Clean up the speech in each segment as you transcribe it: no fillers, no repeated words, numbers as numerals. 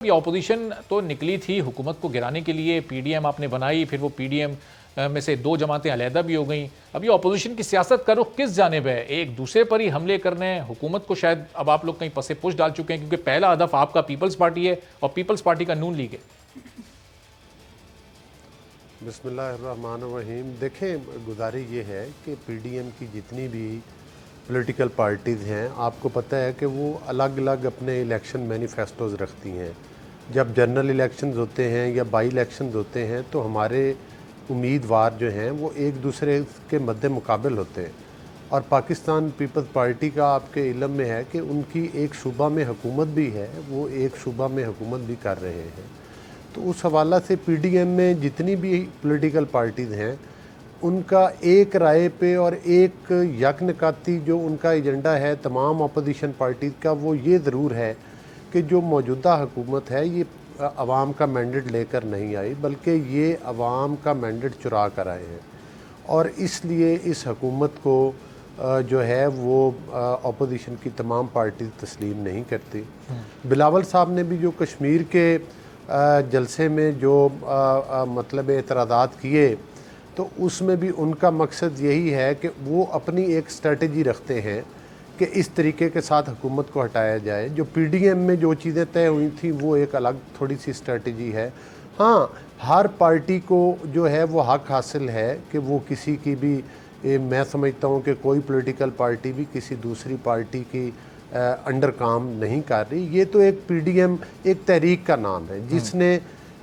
ये अपोजिशन तो निकली थी हुकूमत को गिराने के लिए, पीडीएम आपने बनाई, फिर वो पीडीएम में से दो जमातें अलहदा भी हो गई। अब ये अपोजिशन की सियासत का रुख किस जानिब है? एक दूसरे पर ही हमले करने हैं, हुकूमत को शायद अब आप लोग कहीं पसे पुश डाल चुके हैं, क्योंकि पहला हदफ आपका पीपल्स पार्टी है और पीपल्स पार्टी का नून लीग है। बिस्मिल्लाहिर्रहमानिर्रहीम। देखें, गुजारी ये है कि पीडीएम की जितनी भी पॉलिटिकल पार्टीज़ हैं, आपको पता है कि वो अलग अलग अपने इलेक्शन मैनिफेस्टोज़ रखती हैं। जब जनरल इलेक्शंस होते हैं या बाई इलेक्शंस होते हैं तो हमारे उम्मीदवार जो हैं वो एक दूसरे के मद्दे मुकाबिल होते हैं। और पाकिस्तान पीपल्स पार्टी का आपके इल्म में है कि उनकी एक सूबा में हुकूमत भी है, वो एक सूबा में हुकूमत भी कर रहे हैं। तो उस हवाला से पीडीएम में जितनी भी पॉलिटिकल पार्टीज़ हैं उनका एक राय पे और एक यकनकाती जो उनका एजेंडा है तमाम अपोजिशन पार्टीज़ का, वो ये ज़रूर है कि जो मौजूदा हुकूमत है ये अवाम का मैंडेट लेकर नहीं आई, बल्कि ये अवाम का मैंडेट चुरा कर आए हैं। और इसलिए इस हुकूमत को जो है वो अपोजिशन की तमाम पार्टी तस्लीम नहीं करती। बिलावल साहब ने भी जो कश्मीर के जलसे में जो मतलब एतराज़ात किए, तो उसमें भी उनका मकसद यही है कि वो अपनी एक स्ट्रेटजी रखते हैं कि इस तरीके के साथ हुकूमत को हटाया जाए। जो पीडीएम में जो चीज़ें तय हुई थी वो एक अलग थोड़ी सी स्ट्रेटजी है। हाँ, हर पार्टी को जो है वो हक हासिल है कि वो किसी की भी मैं समझता हूँ कि कोई पॉलिटिकल पार्टी भी किसी दूसरी पार्टी की अंडर काम नहीं कर रही। ये तो एक पीडीएम एक तहरीक का नाम है, जिसने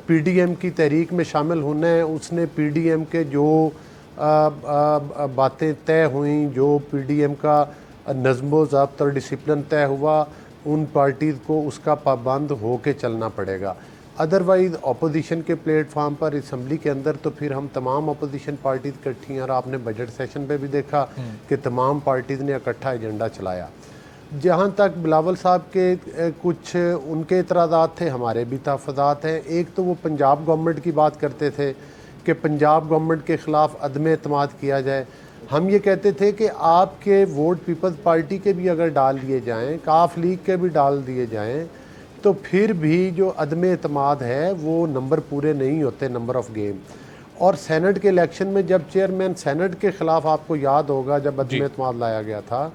पीडीएम की तहरीक में शामिल होना है, उसने पीडीएम के जो बातें तय हुई, जो पीडीएम का नज़्म ज़ब्त और डिसिप्लिन तय हुआ, उन पार्टीज़ को उसका पाबंद हो के चलना पड़ेगा। अदरवाइज़ अपोजिशन के प्लेटफार्म पर असम्बली के अंदर तो फिर हम तमाम अपोजिशन पार्टीज़ इकट्ठी हैं, और आपने बजट सेशन पे भी देखा कि तमाम पार्टीज़ ने इकट्ठा एजेंडा चलाया। जहाँ तक बिलावल साहब के कुछ उनके इतराज़ात थे, हमारे भी तहफ़्फ़ुज़ात हैं। एक तो वो पंजाब गवर्नमेंट की बात करते थे कि पंजाब गवर्नमेंट के ख़िलाफ़ अदम एतमाद किया जाए। हम ये कहते थे कि आपके वोट पीपल्स पार्टी के भी अगर डाल दिए जाएं, काफ लीग के भी डाल दिए जाएं, तो फिर भी जो अदम एतमाद है वो नंबर पूरे नहीं होते, नंबर ऑफ़ गेम। और सेनेट के इलेक्शन में जब चेयरमैन सेनेट के ख़िलाफ़, आपको याद होगा जब अदम एतमाद लाया गया था,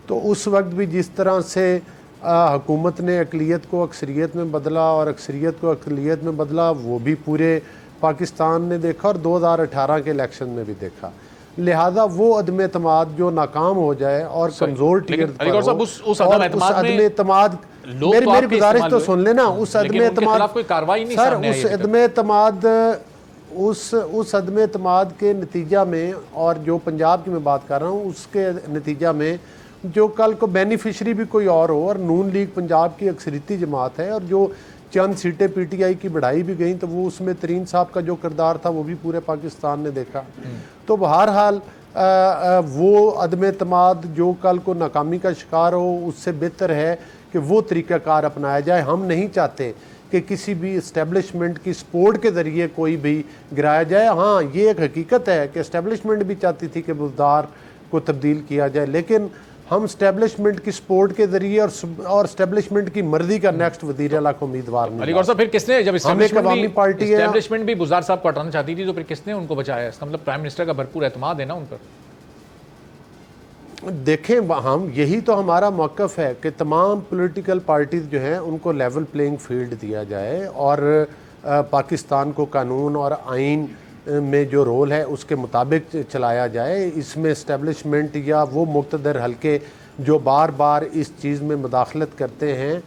तो उस वक्त भी जिस तरह से हुकूमत ने अक़लियत को अक्सरियत में बदला और अक्सरियत को अक़लियत में बदला, वो भी पूरे पाकिस्तान ने देखा और 2018 के इलेक्शन में भी देखा। लिहाजा वो अदम एतमाद जो नाकाम हो जाए और कमज़ोर टियर पर हो, उस अदम एतमाद मेरी गुजारिश तो सुन लेना, उस अदम एतमाद कोई कार्रवाई नहीं सर, उस अदम एतमाद के नतीजा में, और जो पंजाब की मैं बात कर रहा हूँ उसके नतीजा में जो कल को बेनिफिशरी भी कोई और हो, और नून लीग पंजाब की अक्सरियती जमात है, और जो चंद सीटें पीटीआई की बढ़ाई भी गई, तो वो उसमें तरीन साहब का जो किरदार था वो भी पूरे पाकिस्तान ने देखा। तो बहरहाल वो अदम एतमाद जो कल को नाकामी का शिकार हो, उससे बेहतर है कि वो तरीक़ाकार अपनाया जाए। हम नहीं चाहते कि किसी भी इस्टेब्लिशमेंट की सपोर्ट के ज़रिए कोई भी गिराया जाए। हाँ, ये एक हकीकत है कि इस्टेब्लिशमेंट भी चाहती थी कि बुज़दार को तब्दील किया जाए, लेकिन हम स्टैब्लिशमेंट की सपोर्ट के जरिए और स्टैब्लिशमेंट की मर्जी का नेक्स्ट वज़ीर आला को उम्मीदवार नहीं। अलीगौर साहब, फिर किसने, जब स्टैब्लिशमेंट भी बुज़दार साहब को हटाना चाहती थी, तो फिर किसने उनको बचाया? इसका मतलब प्राइम मिनिस्टर का भरपूर एतमाद है ना उन पर। देखें, हम यही तो हमारा मौक़िफ़ है कि तमाम पॉलिटिकल पार्टीज़ जो हैं उनको लेवल प्लेइंग फील्ड दिया जाए, और पाकिस्तान को कानून और आइन में जो रोल है उसके मुताबिक चलाया जाए। इसमें इस्टेब्लिशमेंट या वो मुक़्तदर हल्के जो बार बार इस चीज़ में मुदाखलत करते हैं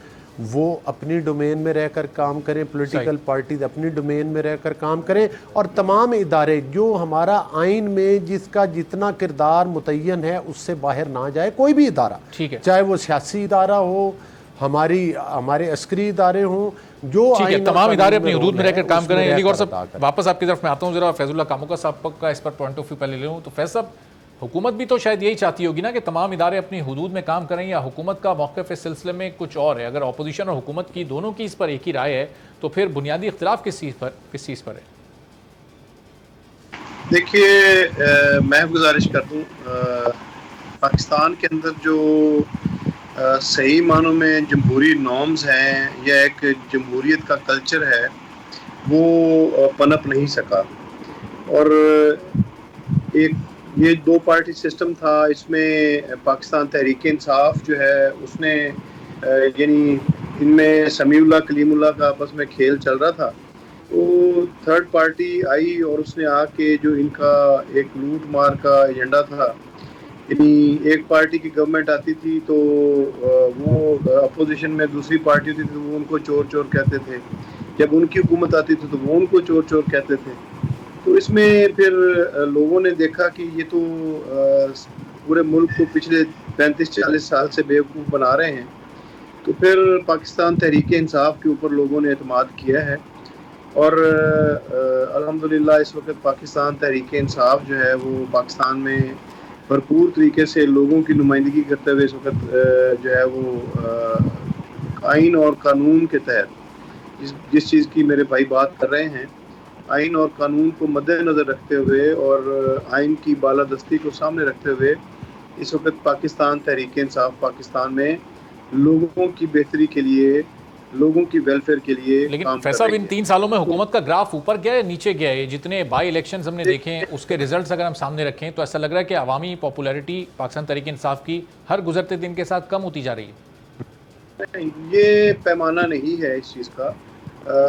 वो अपनी डोमेन में रहकर काम करें, पॉलिटिकल पार्टीज अपनी डोमेन में रहकर काम करें, और तमाम इदारे जो हमारा आइन में जिसका जितना किरदार मुतय्यन है उससे बाहर ना जाए। कोई भी इदारा, चाहे वो सियासी इदारा हो, हमारे अस्करी इदारे हों, जो तमाम इदारे अपनी हदूद में रहकर काम करें। अलीगौर साहब, वापस आपकी तरफ मैं आता हूँ, ज़रा फैजुल्लाह कामुका साहब का इस पर पॉइंट ऑफ व्यू पहले ले लूँ। तो फैज़ साहब, हुकूमत भी तो शायद यही चाहती होगी ना कि तमाम इदारे अपनी हदूद में काम करें, या हुकूमत का मौक़िफ़ इस सिलसिले में कुछ और है? अगर अपोजिशन और हुकूमत की दोनों की इस पर एक ही राय है, तो फिर बुनियादी इख्तिलाफ किस चीज़ पर है? देखिए, मैं गुजारिश कर दूँ, पाकिस्तान के अंदर जो صحیح معنوں میں جمہوری نارمز ہیں یا ایک جمہوریت کا کلچر ہے وہ پنپ نہیں سکا. اور ایک یہ 2 پارٹی سسٹم تھا، اس میں پاکستان تحریک انصاف جو ہے اس نے یعنی ان میں سمیع اللہ کلیم اللہ کا آپس میں کھیل چل رہا تھا. تو تھرڈ پارٹی آئی اور اس نے آ کے جو ان کا ایک لوٹ مار کا ایجنڈا تھا، یعنی ایک پارٹی کی گورنمنٹ آتی تھی تو وہ اپوزیشن میں دوسری پارٹی ہوتی تھی تو وہ ان کو چور چور کہتے تھے، جب ان کی حکومت آتی تھی تو وہ ان کو چور چور کہتے تھے. تو اس میں پھر لوگوں نے دیکھا کہ یہ تو پورے ملک کو پچھلے 35-40 سال سے بیوقوف بنا رہے ہیں. تو پھر پاکستان تحریک انصاف کے اوپر لوگوں نے اعتماد کیا ہے اور الحمدللہ اس وقت پاکستان تحریک انصاف جو ہے وہ پاکستان میں بھرپور طریقے سے لوگوں کی نمائندگی کرتے ہوئے اس وقت جو ہے وہ آئین اور قانون کے تحت جس چیز کی میرے بھائی بات کر رہے ہیں، آئین اور قانون کو مد نظر رکھتے ہوئے اور آئین کی بالادستی کو سامنے رکھتے ہوئے اس وقت پاکستان تحریک انصاف پاکستان میں لوگوں کی بہتری کے لیے، لوگوں کی ویلفیئر کے لیے لیکن کام کر فیصل رہی ان ہے. 3 سالوں میں حکومت کا گراف اوپر گیا ہے نیچے گیا ہے؟ جتنے بائی الیکشنز ہم نے دیکھے ہیں اس کے ریزلٹس اگر ہم سامنے رکھیں تو ایسا لگ رہا ہے کہ عوامی پاپولیرٹی پاکستان تحریک انصاف کی ہر گزرتے دن کے ساتھ کم ہوتی جا رہی ہے. یہ پیمانہ نہیں ہے اس چیز کا.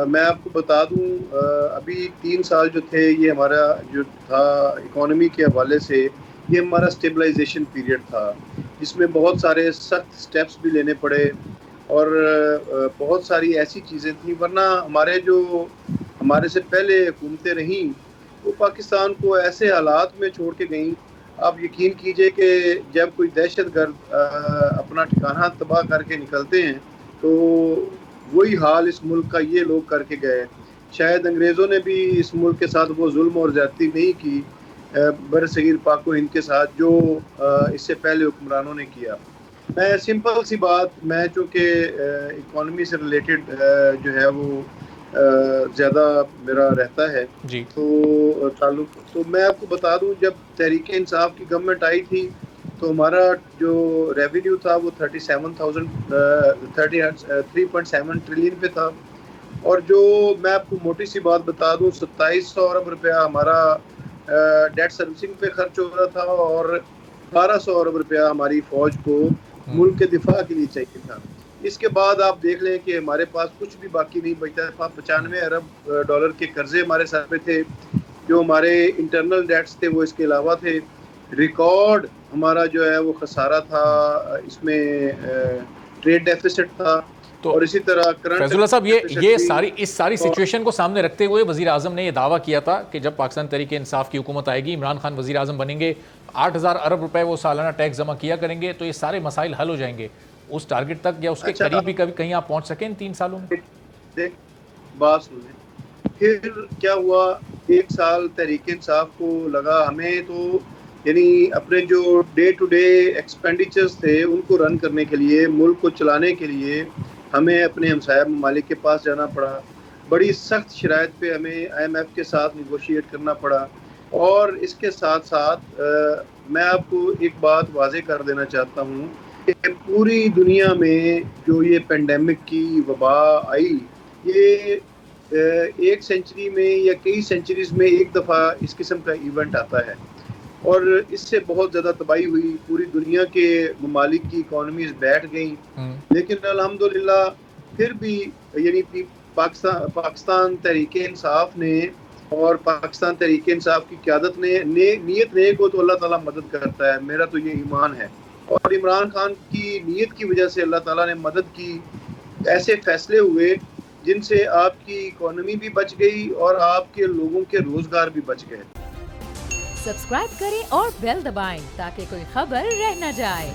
میں آپ کو بتا دوں ابھی 3 سال جو تھے یہ ہمارا جو تھا اکانومی کے حوالے سے یہ ہمارا سٹیبلائزیشن پیریڈ تھا، جس میں بہت سارے سخت سٹیپس بھی لینے پڑے اور بہت ساری ایسی چیزیں تھیں، ورنہ ہمارے سے پہلے حکومتیں رہیں وہ پاکستان کو ایسے حالات میں چھوڑ کے گئیں. آپ یقین کیجئے کہ جب کوئی دہشت گرد اپنا ٹھکانہ تباہ کر کے نکلتے ہیں تو وہی حال اس ملک کا یہ لوگ کر کے گئے. شاید انگریزوں نے بھی اس ملک کے ساتھ وہ ظلم اور زیادتی نہیں کی بر صغیر پاک و ہند کے ساتھ جو اس سے پہلے حکمرانوں نے کیا. میں سمپل سی بات، میں چونکہ اکانومی سے ریلیٹڈ جو ہے وہ زیادہ میرا رہتا ہے جی تو تعلق، تو میں آپ کو بتا دوں جب تحریک انصاف کی گورنمنٹ آئی تھی تو ہمارا جو ریونیو تھا وہ 3.7 ٹریلین پہ تھا، اور جو میں آپ کو موٹی سی بات بتا دوں 2700 ارب روپیہ ہمارا ڈیٹ سروسنگ پہ خرچ ہو رہا تھا اور 1200 ارب روپیہ ہماری فوج کو ملک کے دفاع کے لیے چاہیے تھا. اس کے بعد آپ دیکھ لیں کہ ہمارے پاس کچھ بھی باقی نہیں بچتا تھا. 95 ارب ڈالر کے قرضے ہمارے سر پہ تھے، جو ہمارے انٹرنل ڈیٹس تھے وہ اس کے علاوہ تھے. ریکارڈ ہمارا جو ہے وہ خسارہ تھا، اس میں ٹریڈ ڈیفیسٹ تھا تو اور اسی طرح فیض اللہ صاحب یہ ساری سچویشن کو سامنے رکھتے ہوئے وزیر اعظم نے یہ دعویٰ کیا تھا کہ جب پاکستان تحریک انصاف کی حکومت آئے گی، عمران خان وزیر اعظم بنیں گے، 8000 ارب روپے وہ سالانہ ٹیکس جمع کیا کریں گے تو یہ سارے مسائل حل ہو جائیں گے. اس ٹارگٹ تک یا اس کے قریب بھی کبھی کہیں آپ پہنچ سکیں ان 3 سالوں میں؟ دیکھ بات سنیں، پھر کیا ہوا، 1 سال تحریک انصاف کو لگا ہمیں تو یعنی اپنے جو ڈے ٹو ڈے ایکسپینڈیچرز تھے ان کو رن کرنے کے لیے، ملک کو چلانے کے لیے ہمیں اپنے ہمسایہ ممالک کے پاس جانا پڑا. بڑی سخت شرائط پہ ہمیں IMF کے ساتھ نیگوشیٹ کرنا پڑا. اور اس کے ساتھ ساتھ میں آپ کو ایک بات واضح کر دینا چاہتا ہوں کہ پوری دنیا میں جو یہ پینڈیمک کی وبا آئی، یہ 1 سینچری میں یا کئی سینچریز میں ایک دفعہ اس قسم کا ایونٹ آتا ہے اور اس سے بہت زیادہ تباہی ہوئی. پوری دنیا کے ممالک کی اکانومیز بیٹھ گئیں، لیکن الحمدللہ پھر بھی یعنی پاکستان تحریک انصاف نے اور پاکستان تحریک انصاف کی قیادت نے نیت نیک ہو تو اللہ تعالیٰ مدد کرتا ہے، میرا تو یہ ایمان ہے. اور عمران خان کی نیت کی وجہ سے اللہ تعالیٰ نے مدد کی. ایسے فیصلے ہوئے جن سے آپ کی اکانومی بھی بچ گئی اور آپ کے لوگوں کے روزگار بھی بچ گئے. سبسکرائب کریں اور بیل دبائیں تاکہ کوئی خبر رہ نہ جائے.